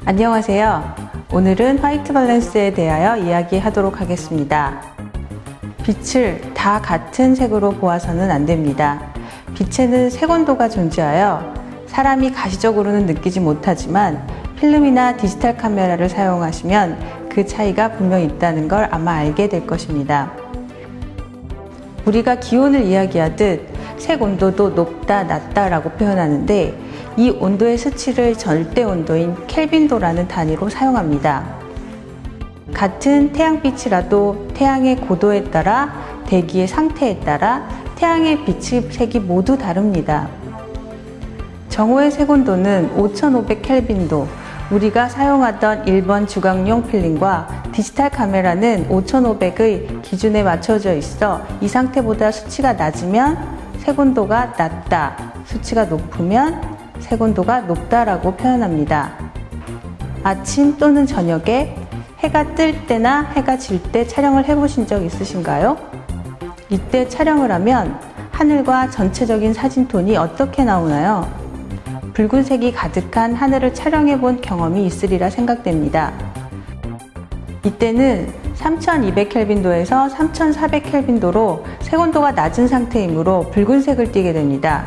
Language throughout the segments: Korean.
안녕하세요. 오늘은 화이트 밸런스에 대하여 이야기하도록 하겠습니다. 빛을 다 같은 색으로 보아서는 안 됩니다. 빛에는 색온도가 존재하여 사람이 가시적으로는 느끼지 못하지만 필름이나 디지털 카메라를 사용하시면 그 차이가 분명히 있다는 걸 아마 알게 될 것입니다. 우리가 기온을 이야기하듯 색 온도도 높다, 낮다 라고 표현하는데 이 온도의 수치를 절대 온도인 켈빈도라는 단위로 사용합니다. 같은 태양빛이라도 태양의 고도에 따라 대기의 상태에 따라 태양의 빛의 색이 모두 다릅니다. 정오의 색온도는 5500켈빈도, 우리가 사용하던 1번 주광용 필름과 디지털 카메라는 5500의 기준에 맞춰져 있어 이 상태보다 수치가 낮으면 색온도가 낮다, 수치가 높으면 색온도가 높다라고 표현합니다. 아침 또는 저녁에 해가 뜰 때나 해가 질 때 촬영을 해보신 적 있으신가요? 이때 촬영을 하면 하늘과 전체적인 사진톤이 어떻게 나오나요? 붉은색이 가득한 하늘을 촬영해 본 경험이 있으리라 생각됩니다. 이때는 3200켈빈도에서 3400켈빈도로 색온도가 낮은 상태이므로 붉은색을 띠게 됩니다.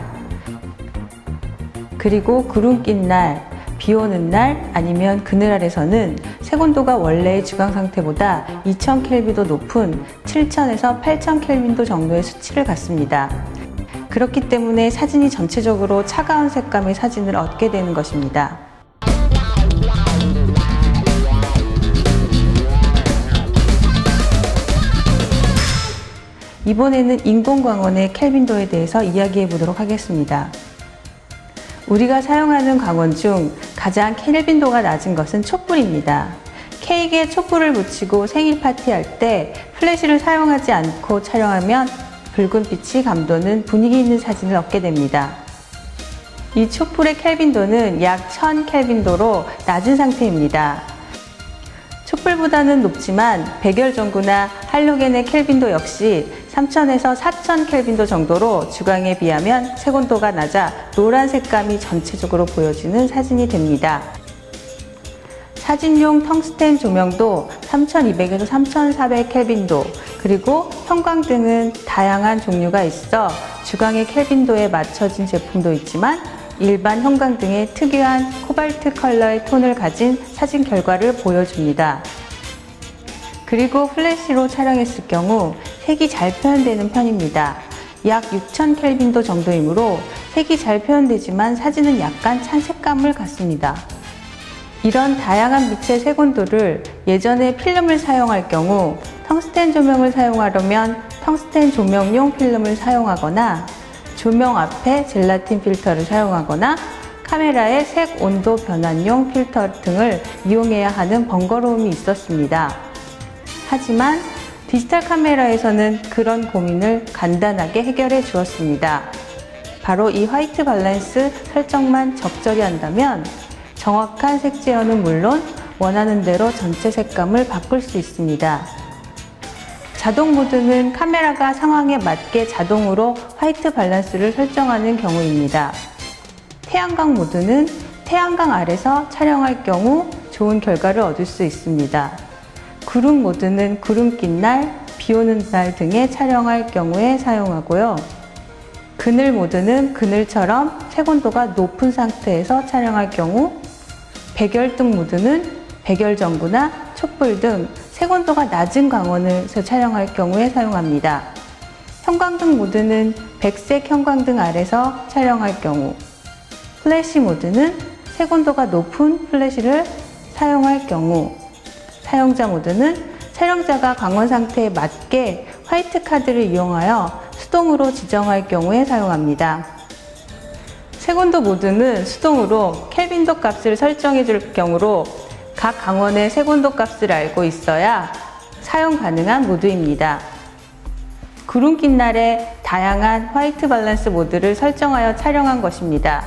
그리고 구름 낀 날, 비 오는 날 아니면 그늘 아래서는 색온도가 원래의 주광 상태보다 2000켈빈도 높은 7000에서 8000켈빈도 정도의 수치를 갖습니다. 그렇기 때문에 사진이 전체적으로 차가운 색감의 사진을 얻게 되는 것입니다. 이번에는 인공광원의 켈빈도에 대해서 이야기해 보도록 하겠습니다. 우리가 사용하는 광원 중 가장 켈빈도가 낮은 것은 촛불입니다. 케이크에 촛불을 붙이고 생일 파티할 때 플래시를 사용하지 않고 촬영하면 붉은빛이 감도는 분위기 있는 사진을 얻게 됩니다. 이 촛불의 켈빈도는 약 1000켈빈도로 낮은 상태입니다. 촛불보다는 높지만 백열전구나 할로겐의 켈빈도 역시 3000에서 4000켈빈도 정도로 주광에 비하면 색온도가 낮아 노란 색감이 전체적으로 보여지는 사진이 됩니다. 사진용 텅스텐 조명도 3200에서 3400켈빈도, 그리고 형광등은 다양한 종류가 있어 주광의 켈빈도에 맞춰진 제품도 있지만 일반 형광등의 특유한 코발트 컬러의 톤을 가진 사진 결과를 보여줍니다. 그리고 플래시로 촬영했을 경우 색이 잘 표현되는 편입니다. 약 6000켈빈도 정도이므로 색이 잘 표현되지만 사진은 약간 찬 색감을 갖습니다. 이런 다양한 빛의 색온도를 예전에 필름을 사용할 경우 텅스텐 조명을 사용하려면 텅스텐 조명용 필름을 사용하거나 조명 앞에 젤라틴 필터를 사용하거나 카메라의 색 온도 변환용 필터 등을 이용해야 하는 번거로움이 있었습니다. 하지만 디지털 카메라에서는 그런 고민을 간단하게 해결해 주었습니다. 바로 이 화이트 밸런스 설정만 적절히 한다면 정확한 색 제어는 물론 원하는 대로 전체 색감을 바꿀 수 있습니다. 자동 모드는 카메라가 상황에 맞게 자동으로 화이트 밸런스를 설정하는 경우입니다. 태양광 모드는 태양광 아래서 촬영할 경우 좋은 결과를 얻을 수 있습니다. 구름 모드는 구름 낀 날, 비 오는 날 등에 촬영할 경우에 사용하고요. 그늘 모드는 그늘처럼 색온도가 높은 상태에서 촬영할 경우, 백열등 모드는 백열전구나 촛불 등 색온도가 낮은 광원에서 촬영할 경우에 사용합니다. 형광등 모드는 백색 형광등 아래서 촬영할 경우, 플래시 모드는 색온도가 높은 플래시를 사용할 경우, 사용자 모드는 촬영자가 광원 상태에 맞게 화이트 카드를 이용하여 수동으로 지정할 경우에 사용합니다. 색온도 모드는 수동으로 켈빈도 값을 설정해 줄 경우로 각 광원의 색온도 값을 알고 있어야 사용 가능한 모드입니다. 구름 낀 날에 다양한 화이트 밸런스 모드를 설정하여 촬영한 것입니다.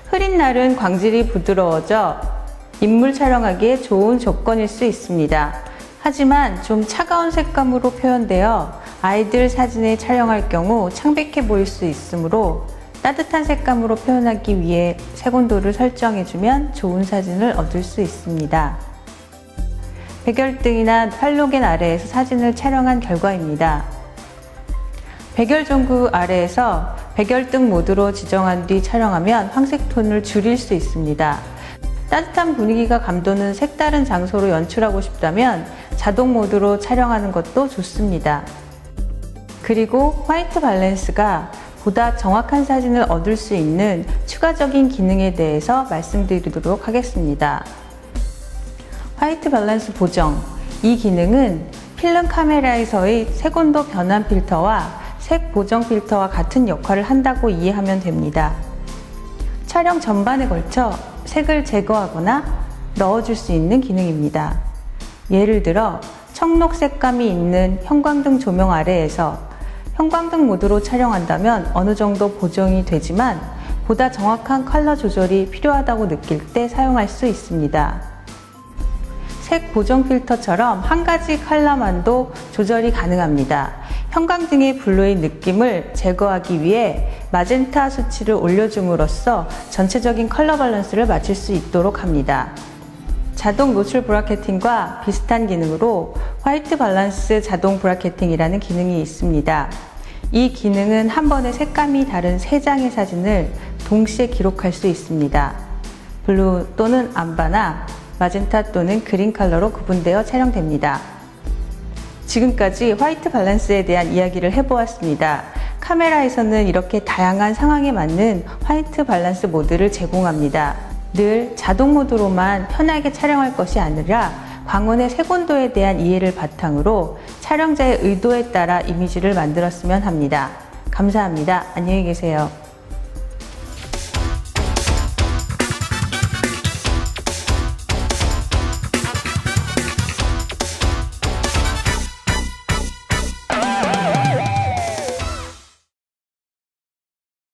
흐린 날은 광질이 부드러워져 인물 촬영하기에 좋은 조건일 수 있습니다. 하지만 좀 차가운 색감으로 표현되어 아이들 사진에 촬영할 경우 창백해 보일 수 있으므로 따뜻한 색감으로 표현하기 위해 색온도를 설정해주면 좋은 사진을 얻을 수 있습니다. 백열등이나 할로겐 아래에서 사진을 촬영한 결과입니다. 백열전구 아래에서 백열등 모드로 지정한 뒤 촬영하면 황색 톤을 줄일 수 있습니다. 따뜻한 분위기가 감도는 색다른 장소로 연출하고 싶다면 자동 모드로 촬영하는 것도 좋습니다. 그리고 화이트 밸런스가 보다 정확한 사진을 얻을 수 있는 추가적인 기능에 대해서 말씀드리도록 하겠습니다. 화이트 밸런스 보정. 이 기능은 필름 카메라에서의 색온도 변환 필터와 색 보정 필터와 같은 역할을 한다고 이해하면 됩니다. 촬영 전반에 걸쳐 색을 제거하거나 넣어줄 수 있는 기능입니다. 예를 들어 청록 색감이 있는 형광등 조명 아래에서 형광등 모드로 촬영한다면 어느 정도 보정이 되지만 보다 정확한 컬러 조절이 필요하다고 느낄 때 사용할 수 있습니다. 색 보정 필터처럼 한 가지 컬러만도 조절이 가능합니다. 형광등의 블루의 느낌을 제거하기 위해 마젠타 수치를 올려줌으로써 전체적인 컬러 밸런스를 맞출 수 있도록 합니다. 자동 노출 브라켓팅과 비슷한 기능으로 화이트 밸런스 자동 브라켓팅이라는 기능이 있습니다. 이 기능은 한 번에 색감이 다른 3장의 사진을 동시에 기록할 수 있습니다. 블루 또는 암바나 마젠타 또는 그린 컬러로 구분되어 촬영됩니다. 지금까지 화이트 밸런스에 대한 이야기를 해보았습니다. 카메라에서는 이렇게 다양한 상황에 맞는 화이트 밸런스 모드를 제공합니다. 늘 자동 모드로만 편하게 촬영할 것이 아니라 광원의 색온도에 대한 이해를 바탕으로 촬영자의 의도에 따라 이미지를 만들었으면 합니다. 감사합니다. 안녕히 계세요.